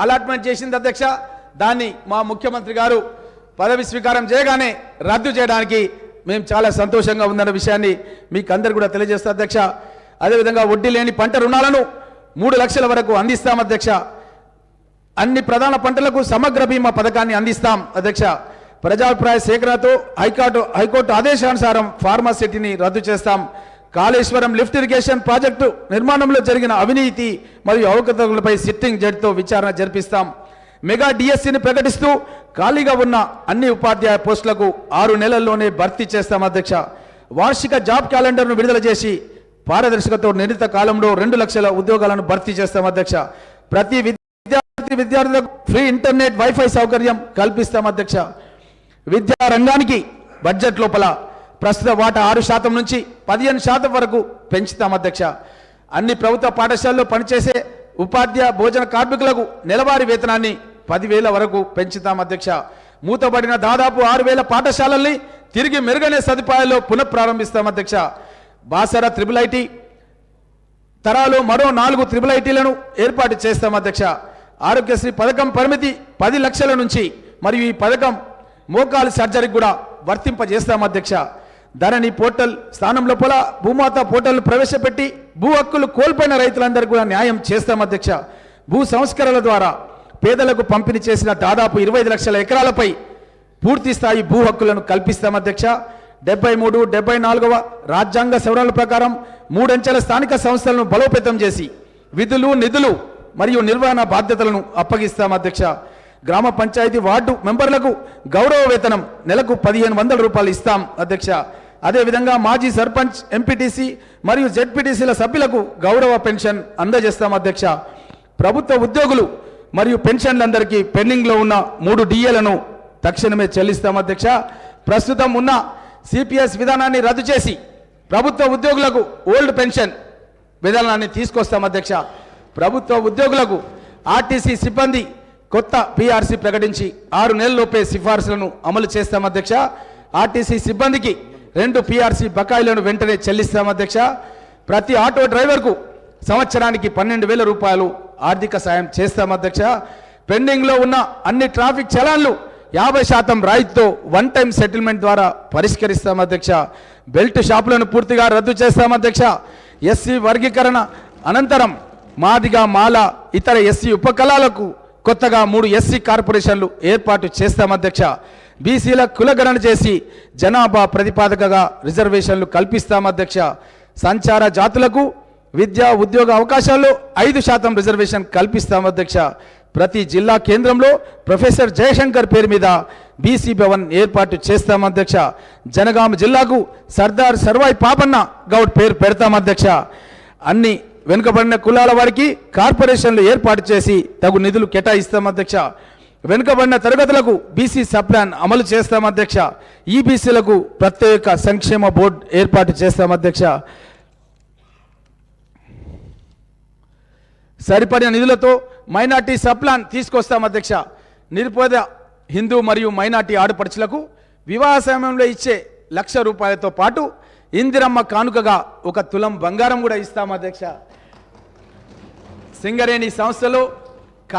Allotment చేసింది అధ్యక్ష. దాన్ని మా ముఖ్యమంత్రి గారు పదవి స్వీకారం చేయగానే రద్దు చేయడానికి మేము చాలా సంతోషంగా ఉందన్న విషయాన్ని మీకు అందరు కూడా తెలియజేస్తాం అధ్యక్ష. అదేవిధంగా వడ్డీ లేని పంట రుణాలను 3 లక్షల వరకు అందిస్తాం అధ్యక్ష. అన్ని ప్రధాన పంటలకు సమగ్ర బీమా పథకాన్ని అందిస్తాం అధ్యక్ష. ప్రజాభిప్రాయ సేకరణతో హైకోర్టు ఆదేశానుసారం ఫార్మాసిటీని రద్దు చేస్తాం. కాళేశ్వరం లిఫ్ట్ ఇరిగేషన్ ప్రాజెక్టు నిర్మాణంలో జరిగిన అవినీతి మరియు అవకతవకలపై సిట్టింగ్ జడ్జితో విచారణ జరిపిస్తాం. మెగా డిఎస్సిని ప్రకటిస్తూ ఖాళీగా ఉన్న అన్ని ఉపాధ్యాయ పోస్టులకు 6 నెలల్లోనే భర్తీ చేస్తాం అధ్యక్ష. వార్షిక జాబ్ క్యాలెండర్ను విడుదల చేసి పారదర్శకతో నిర్ణీత కాలంలో 2 లక్షల ఉద్యోగాలను భర్తీ చేస్తాం అధ్యక్ష. ప్రతి విద్యార్థులకు ఫ్రీ ఇంటర్నెట్ వైఫై సౌకర్యం కల్పిస్తాం అధ్యక్ష. విద్యా రంగానికి బడ్జెట్ లోపల ప్రస్తుత వాటా 6% నుంచి 15% వరకు పెంచుతాం అధ్యక్ష. అన్ని ప్రభుత్వ పాఠశాలలో పనిచేసే ఉపాధ్యాయ భోజన కార్మికులకు నెలవారీ వేతనాన్ని 10,000 వరకు పెంచుతాం అధ్యక్ష. మూతబడిన దాదాపు 6,000 పాఠశాలల్ని తిరిగి మెరుగైన సదుపాయాల్లో పునఃప్రారంభిస్తాం అధ్యక్ష. బాసర IIIT తరాలో మరో 4 IIITలను ఏర్పాటు చేస్తాం అధ్యక్ష. ఆరోగ్యశ్రీ పథకం పరిమితి 10 లక్షల నుంచి మరియు ఈ పథకం మోకాలు సర్జరీకి కూడా వర్తింపజేస్తాం అధ్యక్ష. ధరణి పోర్టల్ స్థానంలో భూమాత పోర్టల్ ప్రవేశపెట్టి భూ హక్కులు కోల్పోయిన రైతులందరికీ కూడా న్యాయం చేస్తాం అధ్యక్ష. భూ సంస్కరణల ద్వారా పేదలకు పంపిణీ చేసిన దాదాపు 25 లక్షల ఎకరాలపై పూర్తి స్థాయి భూ హక్కులను కల్పిస్తాం అధ్యక్ష. 73, 74వ రాజ్యాంగ సవరణల ప్రకారం 3 అంచెల స్థానిక సంస్థలను బలోపేతం చేసి విధులు, నిధులు మరియు నిర్వహణ బాధ్యతలను అప్పగిస్తాం అధ్యక్ష. గ్రామ పంచాయతీ వార్డు మెంబర్లకు గౌరవ వేతనం నెలకు 1,500 రూపాయలు ఇస్తాం అధ్యక్ష. అదేవిధంగా మాజీ సర్పంచ్, ఎంపీటీసీ మరియు జెడ్పీటీసీల సభ్యులకు గౌరవ పెన్షన్ అందజేస్తాం అధ్యక్ష. ప్రభుత్వ ఉద్యోగులు మరియు పెన్షన్లందరికీ పెండింగ్లో ఉన్న 3 DAలను తక్షణమే చెల్లిస్తాం అధ్యక్ష. ప్రస్తుతం ఉన్న సిపిఎస్ విధానాన్ని రద్దు చేసి ప్రభుత్వ ఉద్యోగులకు ఓల్డ్ పెన్షన్ విధానాన్ని తీసుకొస్తాం అధ్యక్ష. ప్రభుత్వ ఉద్యోగులకు ఆర్టీసీ సిబ్బంది కొత్త పిఆర్సీ ప్రకటించి 6 నెలల్లోపే సిఫార్సులను అమలు చేస్తాం అధ్యక్ష. ఆర్టీసీ సిబ్బందికి 2 పిఆర్సీ బకాయిలను వెంటనే చెల్లిస్తాం అధ్యక్ష. ప్రతి ఆటో డ్రైవర్కు సంవత్సరానికి 12,000 రూపాయలు ఆర్థిక సాయం చేస్తాం అధ్యక్ష. పెండింగ్లో ఉన్న అన్ని ట్రాఫిక్ చలాన్లు 50% రాయితీతో 1 టైం సెటిల్మెంట్ ద్వారా పరిష్కరిస్తాం అధ్యక్ష. బెల్ట్ షాపులను పూర్తిగా రద్దు చేస్తాం అధ్యక్ష. ఎస్సీ వర్గీకరణ అనంతరం మాదిగ, మాల, ఇతర ఎస్సీ ఉపకులాలకు కొత్తగా 3 ఎస్సీ కార్పొరేషన్లు ఏర్పాటు చేస్తాం అధ్యక్ష. బీసీల కులగణన చేసి జనాభా ప్రతిపాదకగా రిజర్వేషన్లు కల్పిస్తాం అధ్యక్ష. సంచార జాతులకు విద్యా ఉద్యోగ అవకాశాల్లో 5% రిజర్వేషన్ కల్పిస్తాం అధ్యక్ష. ప్రతి జిల్లా కేంద్రంలో ప్రొఫెసర్ జయశంకర్ పేరు మీద బీసీ భవన్ ఏర్పాటు చేస్తాం అధ్యక్ష. జనగామ జిల్లాకు సర్దార్ సర్వాయి పాపన్న గౌడ్ పేరు పెడతాం అధ్యక్ష. అన్ని వెనుకబడిన కులాల వారికి కార్పొరేషన్లు ఏర్పాటు చేసి తగు నిధులు కేటాయిస్తాం అధ్యక్ష. వెనుకబడిన తరగతులకు బీసీ సప్లాన్ అమలు చేస్తాం అధ్యక్ష. ఈబీసీలకు ప్రత్యేక సంక్షేమ బోర్డు ఏర్పాటు చేస్తాం అధ్యక్ష. సరిపడిన నిధులతో మైనార్టీ సప్లాన్ తీసుకొస్తాం అధ్యక్ష. నిరుపేద హిందూ మరియు మైనార్టీ ఆడపడుచులకు వివాహ సమయంలో ఇచ్చే 1,00,000 రూపాయలతో పాటు ఇందిరమ్మ కానుకగా 1 తులం బంగారం కూడా ఇస్తాం అధ్యక్ష. సింగరేణి సంస్థలో